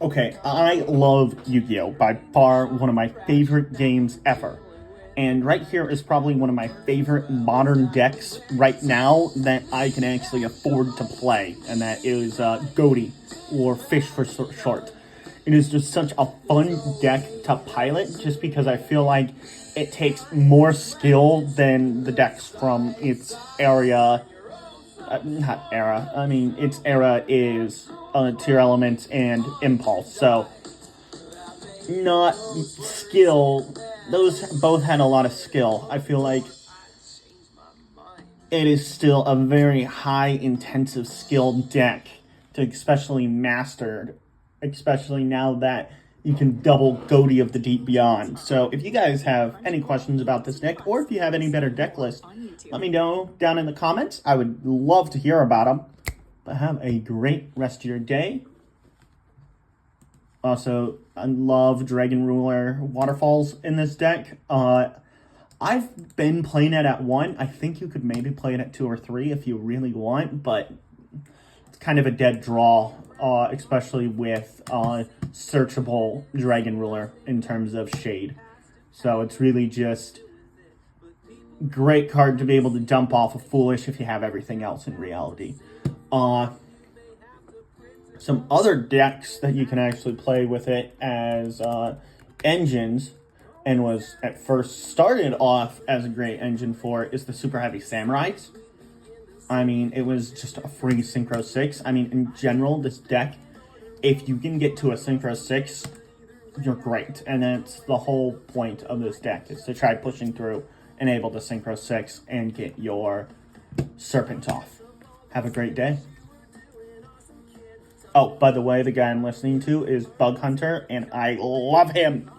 Okay, I love Yu-Gi-Oh! By far one of my favorite games ever. And right here is probably one of my favorite modern decks right now that I can actually afford to play, and that is Goaty, or Fish for short. It is just such a fun deck to pilot, just because I feel like it takes more skill than the decks from its area. Not era. I mean, its era is Tier Elements and Impulse, so not skill. Those both had a lot of skill. I feel like it is still a very high intensive skill deck to especially mastered, especially now that you can double Goaty of the Deep Beyond. So if you guys have any questions about this deck, or if you have any better deck list, let me know down in the comments. I would love to hear about them. But have a great rest of your day. Also, I love Dragon Ruler Waterfalls in this deck. I've been playing it at 1. I think you could maybe play it at 2 or 3 if you really want, but it's kind of a dead draw, especially with searchable Dragon Ruler in terms of shade. So it's really just great card to be able to dump off of Foolish if you have everything else in reality. Some other decks that you can actually play with it as engines, and was at first started off as a great engine for, is the Super Heavy Samurais. I mean, it was just a free Synchro 6. I mean, in general, this deck, if you can get to a Synchro 6, you're great. And that's the whole point of this deck, is to try pushing through, enable the Synchro 6, and get your Serpent off. Have a great day. Oh, by the way, the guy I'm listening to is Bug Hunter, and I love him.